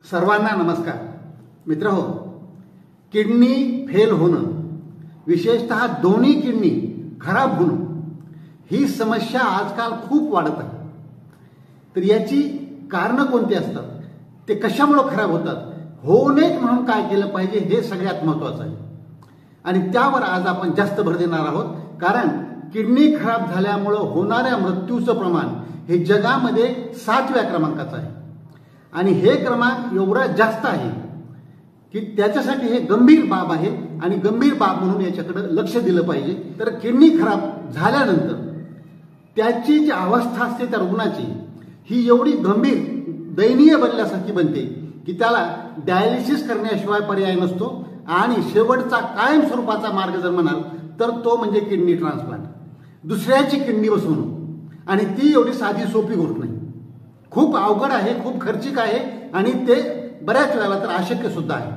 सर्वांना नमस्कार. मित्रहो, किडनी फेल होणं, विशेषतः दोन्ही किडनी खराब होणं, ही समस्या आजकाल खूप वाढत आहे. तर याची कारणं कोणती असतात, ते कशामुळे खराब होतात, होऊ नयेत म्हणून काय केलं पाहिजे, हे सगळ्यात महत्त्वाचं आहे. आणि त्यावर आज आपण जास्त भर देणार आहोत. कारण किडनी खराब झाल्यामुळं होणाऱ्या मृत्यूचं प्रमाण हे जगामध्ये 7व्या क्रमांकाचं आहे. आणि हे क्रमांक एवढा जास्त आहे की त्याच्यासाठी हे गंभीर बाब आहे आणि गंभीर बाब म्हणून याच्याकडे लक्ष दिलं पाहिजे. तर किडनी खराब झाल्यानंतर त्याची जी अवस्था असते त्या रुग्णाची, ही एवढी गंभीर दयनीय बनल्यासारखी बनते की त्याला डायलिसिस करण्याशिवाय पर्याय नसतो. आणि शेवटचा कायम स्वरूपाचा मार्ग जर म्हणाल तर तो म्हणजे किडनी ट्रान्सप्लांट, दुसऱ्याची किडनी बसवणं. आणि ती एवढी साधी सोपी गोष्ट नाही, खूप अवघड आहे, खूप खर्चिक आहे आणि ते बऱ्याच वेळेला तर अशक्य सुद्धा आहे.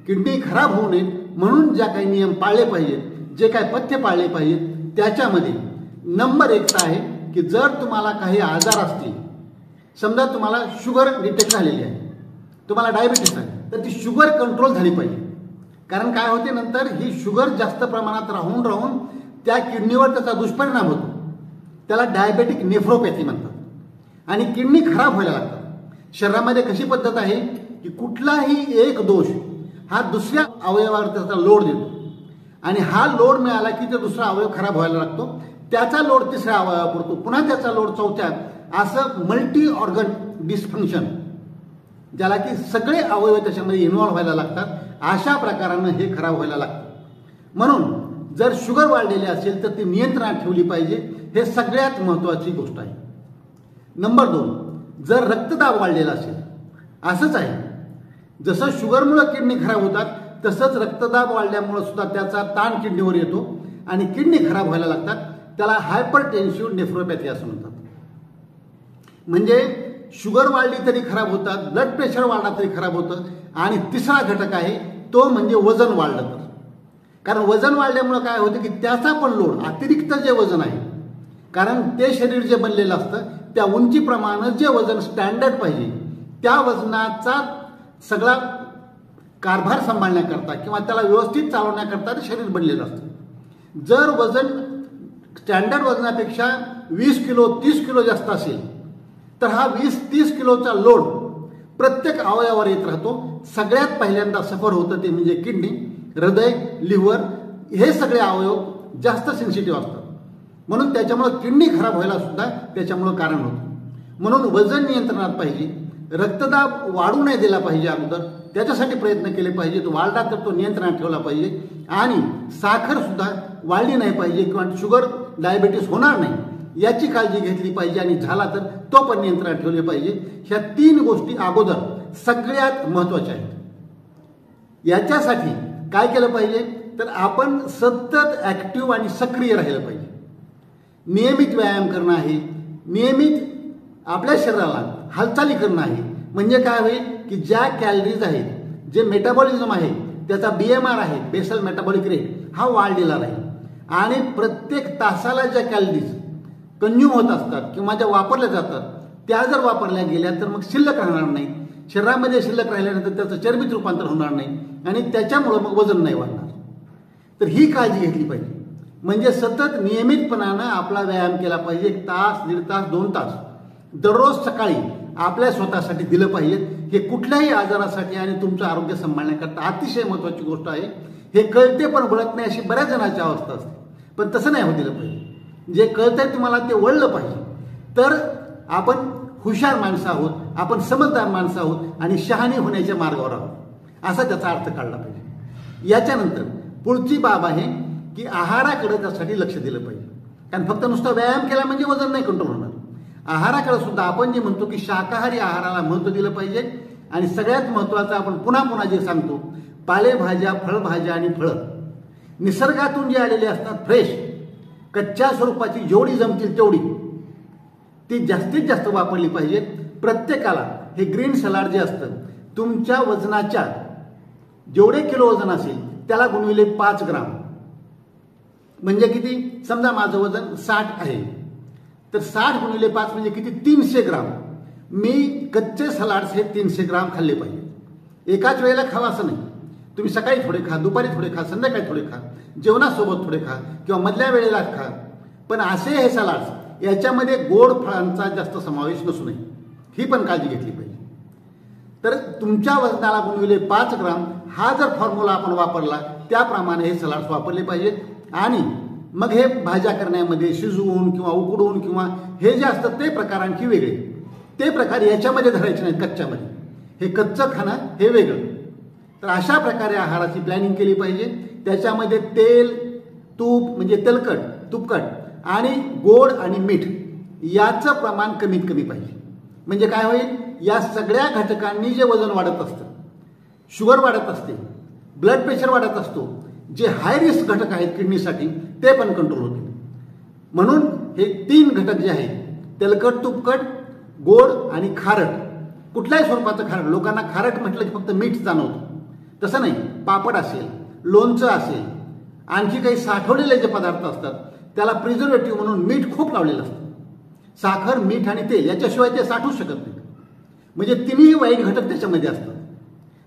किडनी खराब होऊ नये म्हणून ज्या काही नियम पाळले पाहिजेत, जे काही पथ्य पाळले पाहिजेत, त्याच्यामध्ये नंबर 1 आहे की जर तुम्हाला काही आजार असतील, समजा तुम्हाला शुगर डिटेक्ट झालेली आहे, तुम्हाला डायबिटीस आहे, तर ती शुगर कंट्रोल झाली पाहिजे. कारण काय होते, नंतर ही शुगर जास्त प्रमाणात राहून राहून त्या किडनीवर त्याचा दुष्परिणाम होतो. त्याला डायबेटिक नेफ्रोपॅथी म्हणतात. आणि किडनी खराब व्हायला लागतात. शरीरामध्ये कशी पद्धत आहे की कुठलाही एक दोष हा दुसऱ्या अवयवावर त्याचा लोड देतो आणि हा लोड मिळाला की तो दुसरा अवयव खराब व्हायला लागतो, त्याचा लोड तिसऱ्या अवयवावर पडतो, पुन्हा त्याचा लोड चौथ्यात, असं मल्टी ऑर्गन डिस्फंक्शन, ज्याला की सगळे अवयव त्याच्यामध्ये इन्व्हॉल्व्ह व्हायला लागतात. अशा प्रकारानं हे खराब व्हायला लागतं. म्हणून जर शुगर वाढलेली असेल तर ती नियंत्रणात ठेवली पाहिजे. हे सगळ्यात महत्त्वाची गोष्ट आहे. नंबर 2, जर रक्तदाब वाढलेला असेल, असंच आहे, जसं शुगरमुळे किडनी खराब होतात तसंच रक्तदाब वाढल्यामुळे सुद्धा त्याचा ताण किडनीवर येतो आणि किडनी खराब व्हायला लागतात. त्याला हायपरटेन्सिव्ह नेफ्रोपॅथी असं म्हणतात. म्हणजे शुगर वाढली तरी खराब होतात, ब्लड प्रेशर वाढला तरी खराब होतं. आणि तिसरा घटक आहे तो म्हणजे वजन वाढलं तर. कारण वजन वाढल्यामुळे काय होतं की त्याचा पण लोड, अतिरिक्त जे वजन आहे, कारण ते शरीर जे बनलेलं असतं त्या उंचीप्रमाणे जे वजन स्टँडर्ड पाहिजे त्या वजनाचा सगळा कारभार सांभाळण्याकरता किंवा त्याला व्यवस्थित चालवण्याकरता ते शरीर बनलेलं असतं. जर वजन स्टँडर्ड वजनापेक्षा 20 किलो 30 किलो जास्त असेल तर हा 20-30 किलोचा लोड प्रत्येक अवयवावर येत राहतो. सगळ्यात पहिल्यांदा सफर होतं ते म्हणजे किडनी, हृदय, लिव्हर, हे सगळे अवयव जास्त सेन्सिटिव्ह असतात. म्हणून त्याच्यामुळे किडनी खराब व्हायला सुद्धा त्याच्यामुळे कारण होतं. म्हणून वजन नियंत्रणात पाहिजे, रक्तदाब वाढू नाही दिला पाहिजे, अगोदर त्याच्यासाठी प्रयत्न केले पाहिजे. तो वाढला तर तो नियंत्रणात ठेवला पाहिजे. आणि साखर सुद्धा वाढली नाही पाहिजे किंवा शुगर डायबिटीस होणार नाही याची काळजी घेतली पाहिजे. आणि झाला तर तो पण नियंत्रणात ठेवले पाहिजे. ह्या 3 गोष्टी अगोदर सगळ्यात महत्त्वाच्या आहेत. याच्यासाठी काय केलं पाहिजे तर आपण सतत ॲक्टिव्ह आणि सक्रिय राहिलं पाहिजे. नियमित व्यायाम करणं आहे, नियमित आपल्या शरीराला हालचाली करणं आहे. म्हणजे काय होईल की ज्या कॅलरीज आहेत, जे मेटाबॉलिझम आहे, त्याचा BMR आहे, बेसल मेटाबॉलिक रेट, हा वाढलेला राहील. आणि प्रत्येक तासाला ज्या कॅलरीज कंझ्युम होत असतात किंवा ज्या वापरल्या जातात त्या जर वापरल्या गेल्या तर मग शिल्लक राहणार नाही. शरीरामध्ये शिल्लक राहिल्यानंतर त्याचं चरबीत रूपांतर होणार नाही आणि त्याच्यामुळं मग वजन नाही वाढणार. तर ही काळजी घेतली पाहिजे. म्हणजे सतत नियमितपणानं आपला व्यायाम केला पाहिजे. 1 तास, 1.5 तास, 2 तास दररोज सकाळी आपल्या स्वतःसाठी दिलं पाहिजे. हे कुठल्याही आजारासाठी आणि तुमचं आरोग्य सांभाळण्याकरता अतिशय महत्त्वाची गोष्ट आहे. हे कळते पण वळत नाही अशी बऱ्याच जणांची अवस्था असते. पण तसं नाही होऊ दिलं पाहिजे. जे कळतंय तुम्हाला ते वळलं पाहिजे. तर आपण हुशार माणसं आहोत, आपण समजदार माणसं आहोत आणि शहाणी होण्याच्या मार्गावर आहोत, असा त्याचा अर्थ काढला पाहिजे. याच्यानंतर पुढची बाब आहे की आहाराकडे त्यासाठी लक्ष दिलं पाहिजे. कारण फक्त नुसता व्यायाम केला म्हणजे वजन नाही कंट्रोल होणार. आहाराकडे सुद्धा आपण जे म्हणतो की शाकाहारी आहाराला महत्त्व दिलं पाहिजे. आणि सगळ्यात महत्त्वाचं आपण पुन्हा पुन्हा जे सांगतो, पालेभाज्या, फळभाज्या आणि फळं निसर्गातून जे आलेले असतात, फ्रेश, कच्च्या स्वरूपाची जेवढी जमतील तेवढी ती जास्तीत जास्त वापरली पाहिजे. प्रत्येकाला हे ग्रीन सलाड जे असतं, तुमच्या वजनाच्या जेवढे किलो वजन असेल त्याला गुणविले 5 ग्राम म्हणजे किती? समजा माझं वजन 60 आहे, तर 60 गुणिले 5 म्हणजे किती? 300 ग्राम. मी कच्चे सलाड्स हे 300 ग्राम खाल्ले पाहिजे. एकाच वेळेला खावा असं नाही. तुम्ही सकाळी थोडे खा, दुपारी थोडे खा, संध्याकाळी थोडे खा, जेवणासोबत थोडे खा किंवा मधल्या वेळेला खा. पण असे हे सलाड्स याच्यामध्ये गोड फळांचा जास्त समावेश नसू नये, ही पण काळजी घेतली पाहिजे. तर तुमच्या वजनाला गुणविले 5 ग्राम हा जर फॉर्म्युला आपण वापरला त्याप्रमाणे हे सलाड्स वापरले पाहिजेत. आणि मग हे भाज्या करण्यामध्ये शिजवून किंवा उकडून किंवा हे जे असतं ते प्रकार आणखी वेगळे, ते प्रकार याच्यामध्ये धरायचे नाहीत. कच्च्यामध्ये हे कच्चं खाणं हे वेगळं. तर अशा प्रकारे आहाराची प्लॅनिंग केली पाहिजे. त्याच्यामध्ये तेल, तूप म्हणजे तेलकट, तुपकट आणि गोड आणि मीठ याचं प्रमाण कमीत कमी पाहिजे. म्हणजे काय होईल? या सगळ्या घटकांनी जे वजन वाढत असतं, शुगर वाढत असते, ब्लड प्रेशर वाढत असतो, जे हाय रिस्क घटक आहेत किडनीसाठी ते पण कंट्रोल होतील. म्हणून हे 3 घटक जे आहेत, तेलकट, तुपकट, गोड आणि खारट, कुठल्याही स्वरूपाचं खारट. लोकांना खारट म्हटलं की फक्त मीठ जाणवतं, तसं नाही. पापड असेल, लोणचं असेल, आणखी काही साठवलेले जे पदार्थ असतात त्याला प्रिझर्वेटिव्ह म्हणून मीठ खूप लावलेलं असतं. साखर, मीठ आणि तेल याच्याशिवाय ते साठवू शकत नाही. म्हणजे तिन्ही वाईट घटक त्याच्यामध्ये असतात.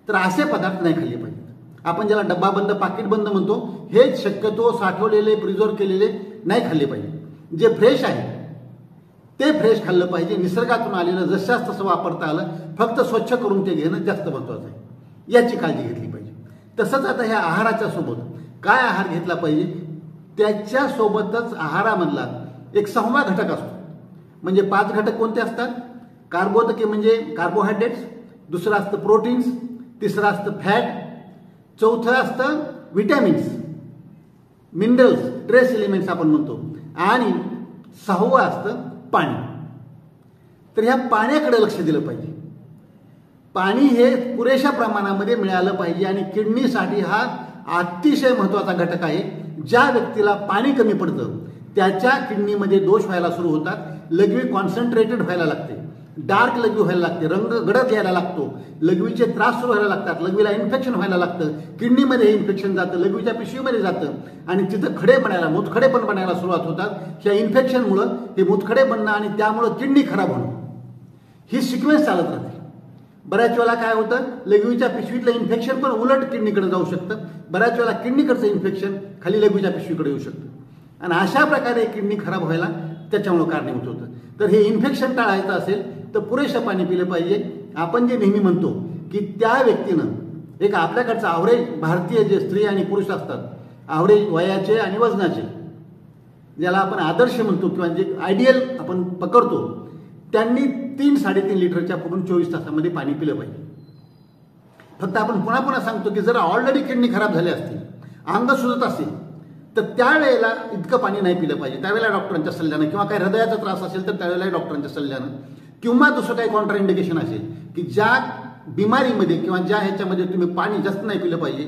तर असे पदार्थ नाही खाल्ले पाहिजेत. आपण ज्याला डब्बा बंद, पाकिट बंद म्हणतो, हे शक्यतो साठवलेले, प्रिझर्व केलेले नाही खाल्ले पाहिजे. जे फ्रेश आहे ते फ्रेश खाल्लं पाहिजे. निसर्गातून आलेलं जशाच तसं वापरता आलं, फक्त स्वच्छ करून ते घेणं जास्त महत्त्वाचं आहे. याची काळजी घेतली पाहिजे. तसंच आता ह्या आहाराच्या सोबत काय आहार घेतला पाहिजे, त्याच्यासोबतच आहारामधला एक 6वा घटक असतो. म्हणजे 5 घटक कोणते असतात? कार्बोदके म्हणजे कार्बोहायड्रेट्स, दुसरं असतं प्रोटीन्स, तिसरं असतं फॅट, चौथं असतं व्हिटॅमिन्स, मिनरल्स, ट्रेस एलिमेंट्स आपण म्हणतो, आणि 6वं असतं पाणी. तर ह्या पाण्याकडे लक्ष दिलं पाहिजे. पाणी हे पुरेशा प्रमाणामध्ये मिळालं पाहिजे आणि किडनीसाठी हा अतिशय महत्त्वाचा घटक आहे. ज्या व्यक्तीला पाणी कमी पडतं त्याच्या किडनीमध्ये दोष व्हायला सुरू होतात. लघवी कॉन्सन्ट्रेटेड व्हायला लागते, डार्क लघवी व्हायला लागते, रंग गडद यायला लागतो, लघवीचे त्रास सुरू व्हायला लागतात, लघवीला इन्फेक्शन व्हायला लागतं, किडनीमध्ये हे इन्फेक्शन जातं, लघवीच्या पिशवीमध्ये जातं आणि तिथं खडे बनायला, मुतखडे पण बनायला सुरुवात होतात. ह्या इन्फेक्शनमुळं हे मुतखडे बनणं आणि त्यामुळं किडनी खराब होणं, ही सिक्वेन्स चालत राहते. बऱ्याच वेळेला काय होतं, लघवीच्या पिशवीतलं इन्फेक्शन पण उलट किडनीकडे जाऊ शकतं. बऱ्याच वेळेला किडनीकडचं इन्फेक्शन खाली लघवीच्या पिशवीकडे येऊ शकतं आणि अशा प्रकारे किडनी खराब व्हायला त्याच्यामुळं कारणीभूत होतं. तर हे इन्फेक्शन टाळायचं असेल तर पुरेसं पाणी पिलं पाहिजे. आपण जे नेहमी म्हणतो की त्या व्यक्तीनं एक आपल्याकडचं ॲव्हरेज भारतीय जे स्त्री आणि पुरुष असतात, ॲव्हरेज वयाचे आणि वजनाचे, ज्याला आपण आदर्श म्हणतो किंवा जे आयडियल आपण पकडतो, त्यांनी 3-3.5 लिटरच्या पुढून 24 तासामध्ये पाणी पिलं पाहिजे. फक्त आपण पुन्हा पुन्हा सांगतो की जर ऑलरेडी किडनी खराब झाली असतील, अंग सुजत असेल, तर त्यावेळेला इतकं पाणी नाही पिलं पाहिजे. त्यावेळेला डॉक्टरांच्या सल्ल्यानं, किंवा काही हृदयाचा त्रास असेल तर त्यावेळेला डॉक्टरांच्या सल्ल्यानं, किंवा दुसरं काही कॉन्ट्रा इंडिकेशन असेल की ज्या बिमारीमध्ये किंवा ज्या ह्याच्यामध्ये तुम्ही पाणी जास्त नाही पिलं पाहिजे,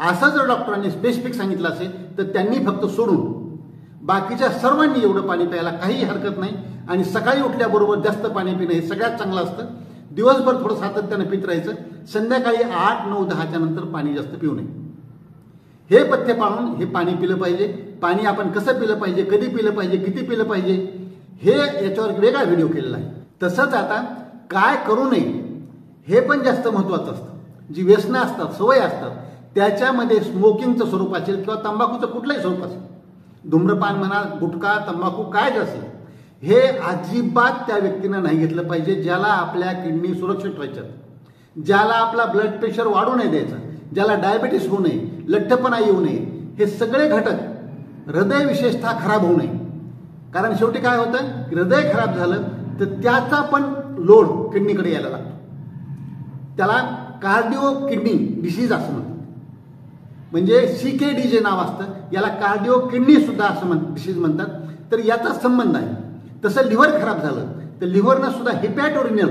असं जर डॉक्टरांनी स्पेसिफिक सांगितलं असेल तर त्यांनी फक्त सोडून बाकीच्या सर्वांनी एवढं पाणी प्यायला काही हरकत नाही. आणि सकाळी उठल्याबरोबर जास्त पाणी पिणं हे सगळ्यात चांगलं असतं. दिवसभर थोडं सातत्यानं पित राहायचं, संध्याकाळी 8, 9, 10च्या नंतर पाणी जास्त पिऊ नये. हे पथ्य पाळून हे पाणी पिलं पाहिजे. पाणी आपण कसं पिलं पाहिजे, कधी पिलं पाहिजे, किती पिलं पाहिजे, हे याच्यावर एक वेगळा व्हिडिओ केलेला आहे. तसंच आता काय करू नये हे पण जास्त महत्त्वाचं असतं. जी व्यसनं असतात, सवय असतात, त्याच्यामध्ये स्मोकिंगचं स्वरूप असेल किंवा तंबाखूचं कुठलंही स्वरूप असेल, धूम्रपान म्हणा, गुटखा, तंबाखू काय जे असेल, हे अजिबात त्या व्यक्तीनं नाही घेतलं पाहिजे. ज्याला आपल्या किडनी सुरक्षित ठेवायच्या, ज्याला आपला ब्लड प्रेशर वाढू नाही द्यायचा, ज्याला डायबिटीस होऊ नये, लठ्ठपणा येऊ नये, हे सगळे घटक, हृदय विशेषतः खराब होऊ नये. कारण शेवटी काय होतं, हृदय खराब झालं तर त्याचा पण लोड किडनीकडे यायला लागतो. त्याला कार्डिओ किडनी डिसीज असं म्हणतात. म्हणजे CKD जे नाव असतं याला कार्डिओ किडनी सुद्धा असं डिसीज म्हणतात. तर याचा संबंध आहे. तसं लिव्हर खराब झालं तर लिव्हरनं सुद्धा हेपॅटोरिनल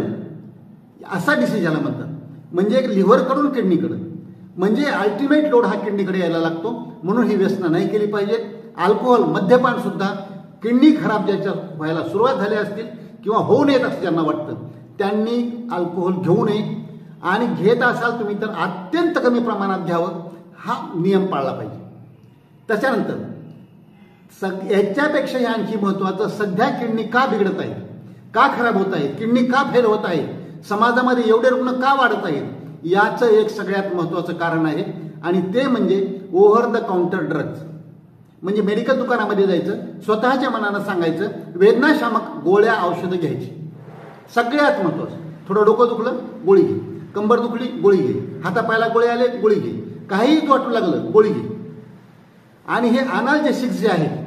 असा डिसीज याला म्हणतात. म्हणजे एक लिव्हरकडून किडनीकडे, म्हणजे अल्टिमेट लोड हा किडनीकडे यायला लागतो. म्हणून ही व्यसनं नाही केली पाहिजे. अल्कोहोल, मद्यपान सुद्धा किडनी खराब ज्याच्या व्हायला सुरुवात झाली असतील किंवा होऊ नयेत असं ज्यांना वाटतं त्यांनी अल्कोहोल घेऊ नये. आणि घेत असाल तुम्ही तर अत्यंत कमी प्रमाणात घ्यावं, हा नियम पाळला पाहिजे. त्याच्यानंतर याच्यापेक्षाही आणखी महत्वाचं, सध्या किडनी का बिघडत आहे, का खराब होत आहे, किडनी का फेल होत आहे, समाजामध्ये एवढे रुग्ण का वाढत आहेत, याचं एक सगळ्यात महत्वाचं कारण आहे आणि ते म्हणजे ओव्हर द काउंटर ड्रग्ज. म्हणजे मेडिकल दुकानामध्ये जायचं, स्वतःच्या मनानं सांगायचं वेदनाशामक गोळ्या औषधं घ्यायची. सगळ्यात महत्वाचं, थोडं डोकं दुखलं गोळी घे, कंबर दुखली गोळी घे, हातापायाला गोळे आले गोळी घे, काहीही वाटू लागलं गोळी घे. आणि हे अनाल्जेसिक्स जे आहेत,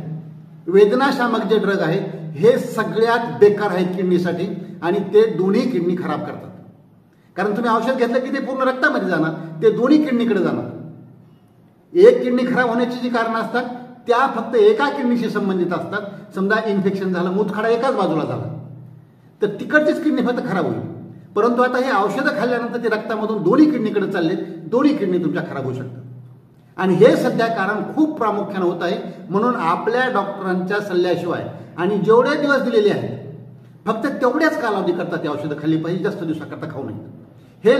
वेदनाशामक जे ड्रग आहेत, हे सगळ्यात बेकार आहेत किडनीसाठी आणि ते दोन्ही किडनी खराब करतात. कारण तुम्ही औषध घेतलं की ते पूर्ण रक्तामध्ये जाणार, ते दोन्ही किडनीकडे जाणार. एक किडनी खराब होण्याची जी कारणं असतात त्या फक्त एका किडनीशी संबंधित असतात. समजा इन्फेक्शन झालं, मूतखडा एकाच बाजूला झाला तर तिकडचीच किडनी फक्त खराब होईल. परंतु आता हे औषधं खाल्ल्यानंतर ते रक्तामधून दोन्ही किडनीकडे चालले, दोन्ही किडनी तुमच्या खराब होऊ शकतात. आणि हे सध्या कारण खूप प्रामुख्यानं होत आहे. म्हणून आपल्या डॉक्टरांच्या सल्ल्याशिवाय आणि जेवढे दिवस दिलेले आहेत फक्त तेवढ्याच कालावधी करता ते औषधं खाल्ली पाहिजे, जास्त दिवसाकरता खाऊ नये. हे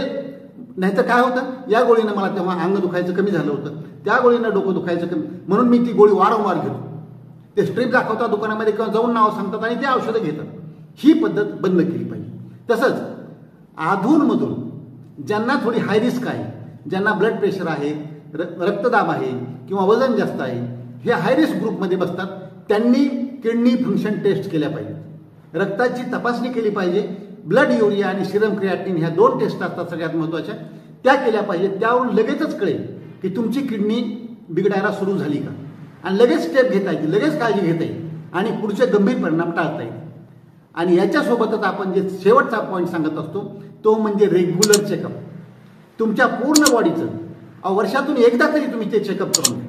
नाहीतर काय होतं, या गोळीनं मला तेव्हा अंग दुखायचं कमी झालं होतं, त्या गोळीनं डोकं दुखायचं कमी, म्हणून मी ती गोळी वारंवार घेतो. ते स्ट्रीप दाखवतात दुकानामध्ये किंवा जाऊन नाव सांगतात आणि ते औषधं घेतात. ही पद्धत बंद केली पाहिजे. तसंच अधूनमधून ज्यांना थोडी हाय रिस्क आहे, ज्यांना ब्लड प्रेशर आहे, रक्तदाब आहे किंवा वजन जास्त आहे, हे हाय रिस्क ग्रुपमध्ये बसतात, त्यांनी किडनी फंक्शन टेस्ट केल्या पाहिजेत. रक्ताची तपासणी केली पाहिजे. ब्लड युरिया आणि सिरम क्रिएटिनिन ह्या 2 टेस्ट असतात सगळ्यात महत्त्वाच्या, त्या केल्या पाहिजेत. त्यावरून लगेचच कळेल की तुमची किडनी बिघडायला सुरू झाली का, आणि लगेच स्टेप घेता येईल, लगेच काळजी घेता येईल आणि पुढचे गंभीर परिणाम टाळता येईल. आणि याच्यासोबतच आपण जे शेवटचा पॉईंट सांगत असतो तो म्हणजे रेग्युलर चेकअप. तुमच्या पूर्ण बॉडीचं वर्षातून एकदा तरी तुम्ही ते चेकअप करून घ्या.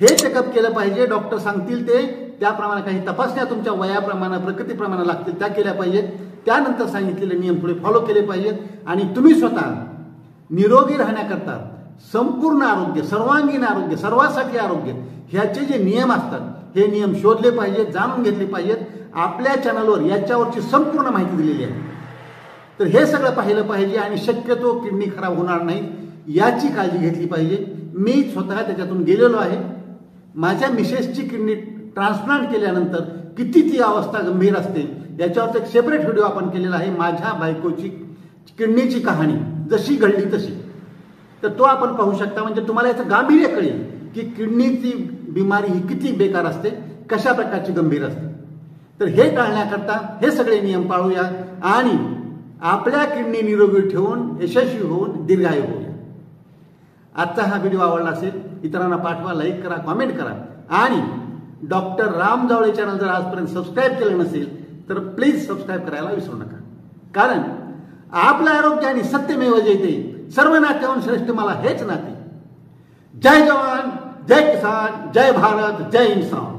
हे चेकअप केलं पाहिजे. डॉक्टर सांगतील ते त्याप्रमाणे काही तपासण्या तुमच्या वयाप्रमाणे, प्रकृतीप्रमाणे लागतील त्या केल्या पाहिजेत. त्यानंतर सांगितलेले नियम पुढे फॉलो केले पाहिजेत आणि तुम्ही स्वतः निरोगी राहण्याकरता संपूर्ण आरोग्य, सर्वांगीण आरोग्य, सर्वांसाठी आरोग्य, ह्याचे जे नियम असतात हे नियम शोधले पाहिजेत, जाणून घेतले पाहिजेत. आपल्या चॅनलवर याच्यावरची संपूर्ण माहिती दिलेली आहे. तर हे सगळं पाहिलं पाहिजे आणि शक्यतो किडनी खराब होणार नाही याची काळजी घेतली पाहिजे. मी स्वतः त्याच्यातून गेलेलो आहे. माझ्या मिसेसची किडनी ट्रान्सप्लांट केल्यानंतर किती ती अवस्था गंभीर असते याच्यावरचा एक सेपरेट व्हिडिओ आपण केलेला आहे. माझ्या बायकोची किडनीची कहाणी जशी घडली तशी, तर तो आपण पाहू शकता. म्हणजे तुम्हाला याचं गांभीर्य कळेल की किडनीची बिमारी ही किती बेकार असते, कशा प्रकारची गंभीर असते. तर हे टाळण्याकरता हे सगळे नियम पाळूया आणि आपल्या किडनी निरोगी ठेवून यशस्वी होऊन दीर्घायू होऊया. आजचा हा व्हिडिओ आवडला असेल इतरांना पाठवा, लाईक करा, कॉमेंट करा आणि डॉक्टर राम जावळे चॅनल जर आजपर्यंत सबस्क्राईब केलं नसेल तर प्लीज सबस्क्राईब करायला विसरू नका. कारण आपलं आरोग्य आणि सत्यमेव जयते, सर्व नात्याहून श्रेष्ठ मला हेच नाते. जय जवान, जय किसान, जय भारत, जय इन्सान.